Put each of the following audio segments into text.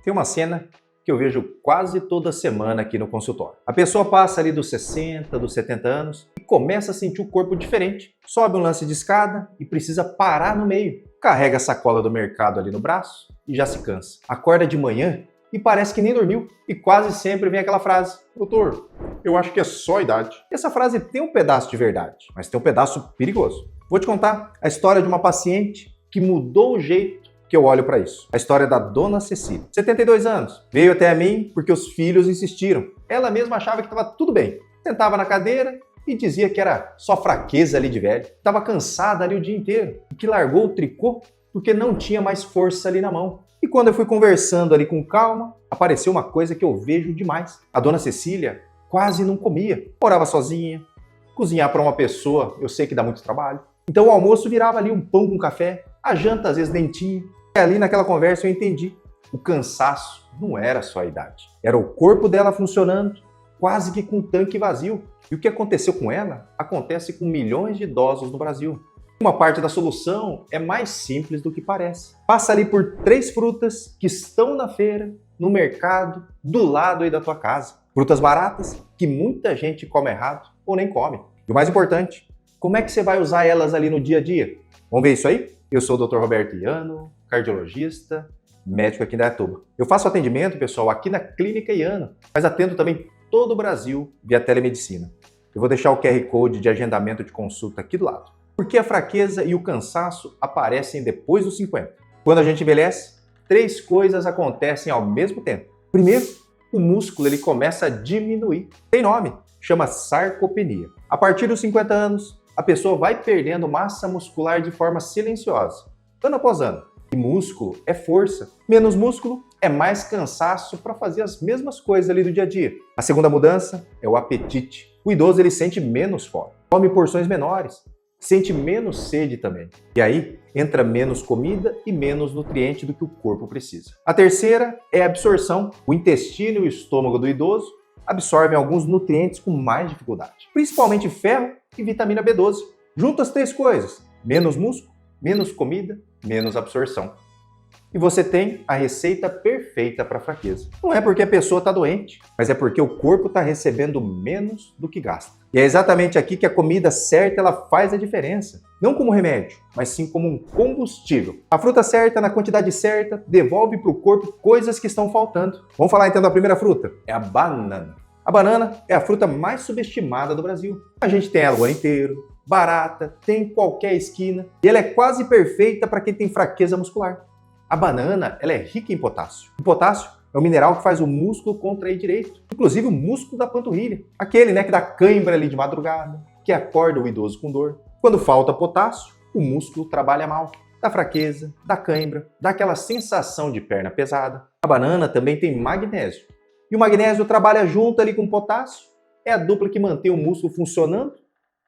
Tem uma cena que eu vejo quase toda semana aqui no consultório. A pessoa passa ali dos 60, dos 70 anos e começa a sentir o corpo diferente. Sobe um lance de escada e precisa parar no meio. Carrega a sacola do mercado ali no braço e já se cansa. Acorda de manhã e parece que nem dormiu. E quase sempre vem aquela frase: doutor, eu acho que é só a idade. Essa frase tem um pedaço de verdade, mas tem um pedaço perigoso. Vou te contar a história de uma paciente que mudou o jeito que eu olho para isso. A história da Dona Cecília, 72 anos, veio até a mim porque os filhos insistiram. Ela mesma achava que estava tudo bem. Sentava na cadeira e dizia que era só fraqueza ali de velho. Estava cansada ali o dia inteiro e que largou o tricô porque não tinha mais força ali na mão. E quando eu fui conversando ali com calma, apareceu uma coisa que eu vejo demais. A Dona Cecília quase não comia. Morava sozinha. Cozinhar para uma pessoa, eu sei que dá muito trabalho. Então o almoço virava ali um pão com café, a janta às vezes nem tinha. E ali naquela conversa eu entendi. O cansaço não era só a idade. Era o corpo dela funcionando, quase que com um tanque vazio. E o que aconteceu com ela, acontece com milhões de idosos no Brasil. Uma parte da solução é mais simples do que parece. Passa ali por 3 frutas que estão na feira, no mercado, do lado aí da tua casa. Frutas baratas que muita gente come errado ou nem come. E o mais importante, como é que você vai usar elas ali no dia a dia? Vamos ver isso aí? Eu sou o Dr. Roberto Iano, cardiologista, médico aqui em Indaiatuba. Eu faço atendimento, pessoal, aqui na Clínica Iano, mas atendo também todo o Brasil via telemedicina. Eu vou deixar o QR Code de agendamento de consulta aqui do lado. Por que a fraqueza e o cansaço aparecem depois dos 50? Quando a gente envelhece, 3 coisas acontecem ao mesmo tempo. Primeiro, o músculo ele começa a diminuir. Tem nome, chama sarcopenia. A partir dos 50 anos, a pessoa vai perdendo massa muscular de forma silenciosa, ano após ano. E músculo é força. Menos músculo é mais cansaço para fazer as mesmas coisas ali do dia a dia. A segunda mudança é o apetite. O idoso ele sente menos fome, come porções menores, sente menos sede também. E aí entra menos comida e menos nutriente do que o corpo precisa. A terceira é a absorção. O intestino e o estômago do idoso absorvem alguns nutrientes com mais dificuldade, principalmente ferro e vitamina B12. Junta as 3 coisas: menos músculo, menos comida, menos absorção. E você tem a receita perfeita para a fraqueza. Não é porque a pessoa está doente, mas é porque o corpo está recebendo menos do que gasta. E é exatamente aqui que a comida certa ela faz a diferença. Não como remédio, mas sim como um combustível. A fruta certa, na quantidade certa, devolve para o corpo coisas que estão faltando. Vamos falar então da primeira fruta? É a banana. A banana é a fruta mais subestimada do Brasil. A gente tem ela o ano inteiro, barata, tem em qualquer esquina e ela é quase perfeita para quem tem fraqueza muscular. A banana ela é rica em potássio. O potássio é o mineral que faz o músculo contrair direito, inclusive o músculo da panturrilha, aquele que dá cãibra ali de madrugada, que acorda o idoso com dor. Quando falta potássio, o músculo trabalha mal, dá fraqueza, dá cãibra, dá aquela sensação de perna pesada. A banana também tem magnésio. E o magnésio trabalha junto ali com o potássio, é a dupla que mantém o músculo funcionando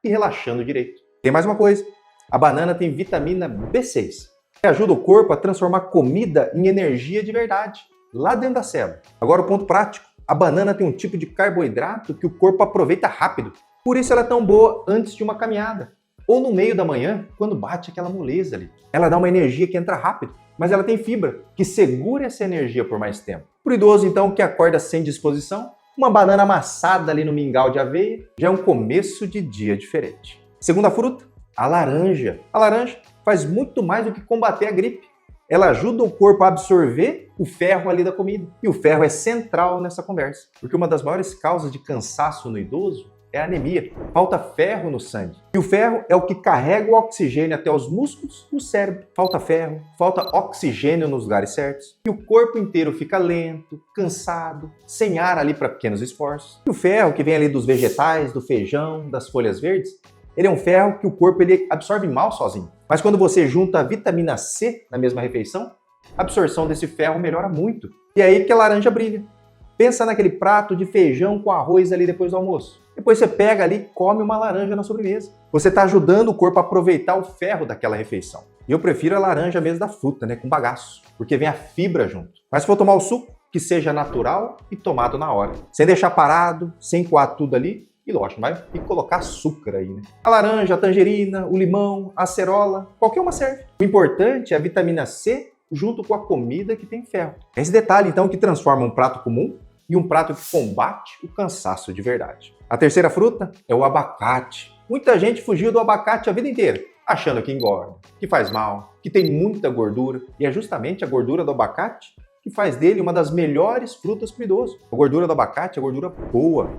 e relaxando direito. Tem mais uma coisa, a banana tem vitamina B6, que ajuda o corpo a transformar comida em energia de verdade, lá dentro da célula. Agora o ponto prático, a banana tem um tipo de carboidrato que o corpo aproveita rápido, por isso ela é tão boa antes de uma caminhada, ou no meio da manhã, quando bate aquela moleza ali. Ela dá uma energia que entra rápido, mas ela tem fibra, que segura essa energia por mais tempo. Para o idoso, então, que acorda sem disposição, uma banana amassada ali no mingau de aveia já é um começo de dia diferente. Segunda fruta, a laranja. A laranja faz muito mais do que combater a gripe. Ela ajuda o corpo a absorver o ferro ali da comida. E o ferro é central nessa conversa, porque uma das maiores causas de cansaço no idoso é a anemia. Falta ferro no sangue. E o ferro é o que carrega o oxigênio até os músculos e o cérebro. Falta ferro, falta oxigênio nos lugares certos. E o corpo inteiro fica lento, cansado, sem ar ali para pequenos esforços. E o ferro que vem ali dos vegetais, do feijão, das folhas verdes, ele é um ferro que o corpo ele absorve mal sozinho. Mas quando você junta a vitamina C na mesma refeição, a absorção desse ferro melhora muito. E é aí que a laranja brilha. Pensa naquele prato de feijão com arroz ali depois do almoço. Depois você pega ali e come uma laranja na sobremesa. Você está ajudando o corpo a aproveitar o ferro daquela refeição. E eu prefiro a laranja mesmo da fruta, com bagaço, porque vem a fibra junto. Mas se for tomar o suco, que seja natural e tomado na hora. Sem deixar parado, sem coar tudo ali. E lógico, vai ter que colocar açúcar aí, A laranja, a tangerina, o limão, a acerola, qualquer uma serve. O importante é a vitamina C junto com a comida que tem ferro. Esse detalhe, então, que transforma um prato comum em um prato que combate o cansaço de verdade. A terceira fruta é o abacate. Muita gente fugiu do abacate a vida inteira, achando que engorda, que faz mal, que tem muita gordura. E é justamente a gordura do abacate que faz dele uma das melhores frutas para o idoso. A gordura do abacate é gordura boa.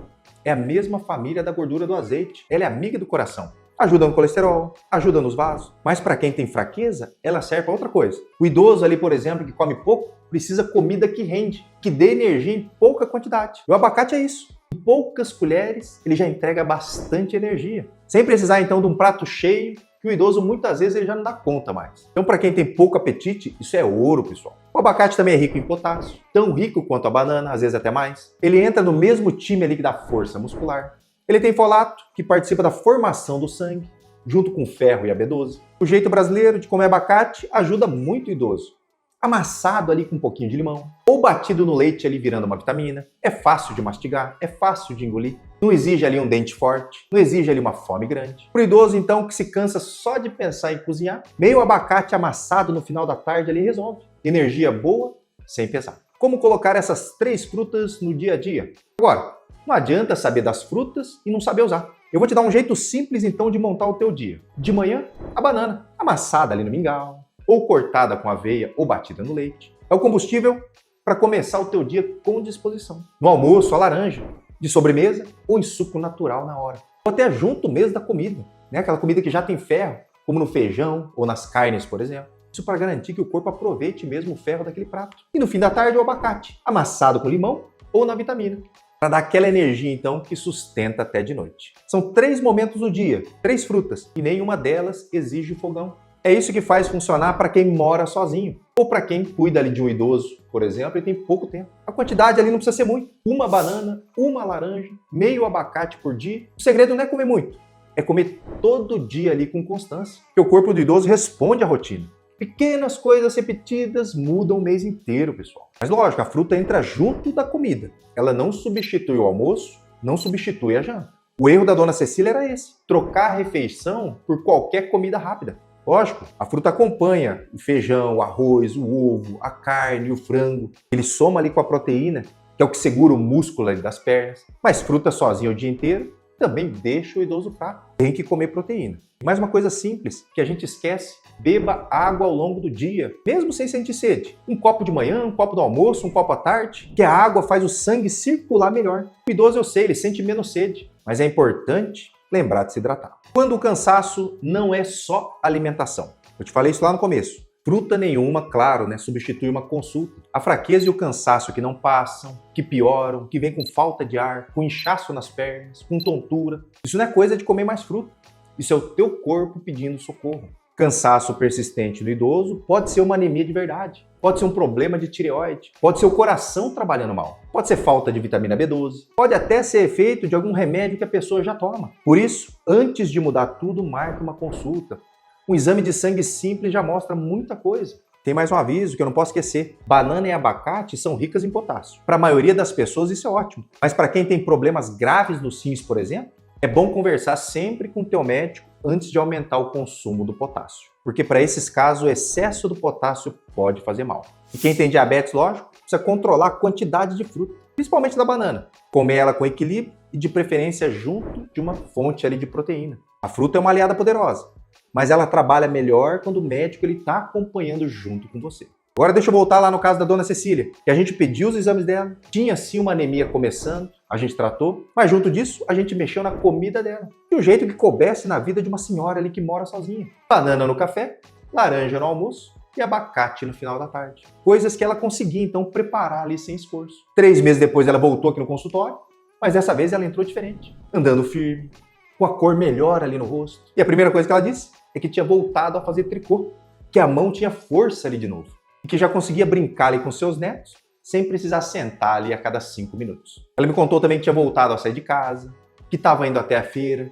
É a mesma família da gordura do azeite. Ela é amiga do coração. Ajuda no colesterol, ajuda nos vasos. Mas para quem tem fraqueza, ela serve para outra coisa. O idoso ali, por exemplo, que come pouco, precisa comida que rende, que dê energia em pouca quantidade. E o abacate é isso. Em poucas colheres, ele já entrega bastante energia. Sem precisar, então, de um prato cheio, que o idoso muitas vezes ele já não dá conta mais. Então, para quem tem pouco apetite, isso é ouro, pessoal. O abacate também é rico em potássio, tão rico quanto a banana, às vezes até mais. Ele entra no mesmo time ali que dá força muscular. Ele tem folato, que participa da formação do sangue, junto com ferro e a B12. O jeito brasileiro de comer abacate ajuda muito o idoso. Amassado ali com um pouquinho de limão, ou batido no leite ali virando uma vitamina. É fácil de mastigar, é fácil de engolir. Não exige ali um dente forte, não exige ali uma fome grande. Para o idoso, então, que se cansa só de pensar em cozinhar, meio abacate amassado no final da tarde ali resolve. Energia boa, sem pesar. Como colocar essas 3 frutas no dia a dia? Agora, não adianta saber das frutas e não saber usar. Eu vou te dar um jeito simples, então, de montar o teu dia. De manhã, a banana, amassada ali no mingau, ou cortada com aveia ou batida no leite. É o combustível para começar o teu dia com disposição. No almoço, a laranja, de sobremesa ou em suco natural na hora. Ou até junto mesmo da comida, né? Aquela comida que já tem ferro, como no feijão ou nas carnes, por exemplo. Isso para garantir que o corpo aproveite mesmo o ferro daquele prato. E no fim da tarde, o abacate, amassado com limão ou na vitamina. Para dar aquela energia, então, que sustenta até de noite. São 3 momentos do dia, 3 frutas, e nenhuma delas exige fogão. É isso que faz funcionar para quem mora sozinho, ou para quem cuida ali de um idoso, por exemplo, e tem pouco tempo. A quantidade ali não precisa ser muito. Uma banana, uma laranja, meio abacate por dia. O segredo não é comer muito, é comer todo dia ali com constância. Porque o corpo do idoso responde à rotina. Pequenas coisas repetidas mudam o mês inteiro, pessoal. Mas lógico, a fruta entra junto da comida. Ela não substitui o almoço, não substitui a janta. O erro da dona Cecília era esse, trocar a refeição por qualquer comida rápida. Lógico, a fruta acompanha o feijão, o arroz, o ovo, a carne, o frango. Ele soma ali com a proteína, que é o que segura o músculo ali das pernas. Mas fruta sozinha o dia inteiro também deixa o idoso fraco. Tem que comer proteína. Mais uma coisa simples que a gente esquece: beba água ao longo do dia, mesmo sem sentir sede. Um copo de manhã, um copo do almoço, um copo à tarde, que a água faz o sangue circular melhor. O idoso, eu sei, ele sente menos sede, mas é importante lembrar de se hidratar. Quando o cansaço não é só alimentação. Eu te falei isso lá no começo. Fruta nenhuma, claro, substitui uma consulta. A fraqueza e o cansaço que não passam, que pioram, que vem com falta de ar, com inchaço nas pernas, com tontura. Isso não é coisa de comer mais fruta. Isso é o teu corpo pedindo socorro. Cansaço persistente no idoso pode ser uma anemia de verdade, pode ser um problema de tireoide, pode ser o coração trabalhando mal, pode ser falta de vitamina B12, pode até ser efeito de algum remédio que a pessoa já toma. Por isso, antes de mudar tudo, marque uma consulta. Um exame de sangue simples já mostra muita coisa. Tem mais um aviso que eu não posso esquecer. Banana e abacate são ricas em potássio. Para a maioria das pessoas isso é ótimo, mas para quem tem problemas graves nos rins, por exemplo, é bom conversar sempre com o teu médico antes de aumentar o consumo do potássio. Porque para esses casos, o excesso do potássio pode fazer mal. E quem tem diabetes, lógico, precisa controlar a quantidade de fruta, principalmente da banana. Comer ela com equilíbrio e de preferência junto de uma fonte ali de proteína. A fruta é uma aliada poderosa, mas ela trabalha melhor quando o médico está acompanhando junto com você. Agora deixa eu voltar lá no caso da dona Cecília, que a gente pediu os exames dela, tinha sim uma anemia começando, a gente tratou, mas junto disso a gente mexeu na comida dela, de um jeito que coubesse na vida de uma senhora ali que mora sozinha. Banana no café, laranja no almoço e abacate no final da tarde. Coisas que ela conseguia então preparar ali sem esforço. 3 meses depois ela voltou aqui no consultório, mas dessa vez ela entrou diferente, andando firme, com a cor melhor ali no rosto. E a primeira coisa que ela disse é que tinha voltado a fazer tricô, que a mão tinha força ali de novo. E que já conseguia brincar ali com seus netos sem precisar sentar ali a cada 5 minutos. Ela me contou também que tinha voltado a sair de casa, que estava indo até a feira,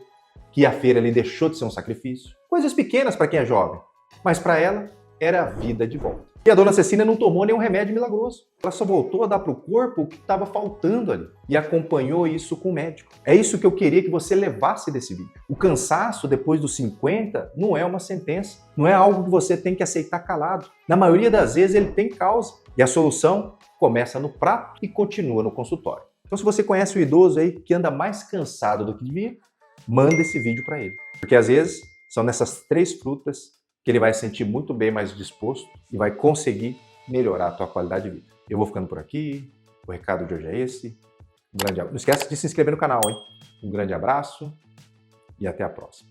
que a feira ali deixou de ser um sacrifício. Coisas pequenas para quem é jovem, mas para ela era a vida de volta. E a dona Cecília não tomou nenhum remédio milagroso. Ela só voltou a dar para o corpo o que estava faltando ali. E acompanhou isso com o médico. É isso que eu queria que você levasse desse vídeo. O cansaço depois dos 50 não é uma sentença. Não é algo que você tem que aceitar calado. Na maioria das vezes ele tem causa. E a solução começa no prato e continua no consultório. Então se você conhece o idoso aí que anda mais cansado do que devia, manda esse vídeo para ele. Porque às vezes são nessas 3 frutas que ele vai se sentir muito bem mais disposto e vai conseguir melhorar a tua qualidade de vida. Eu vou ficando por aqui, o recado de hoje é esse. Um grande abraço. Não esquece de se inscrever no canal, hein? Um grande abraço e até a próxima.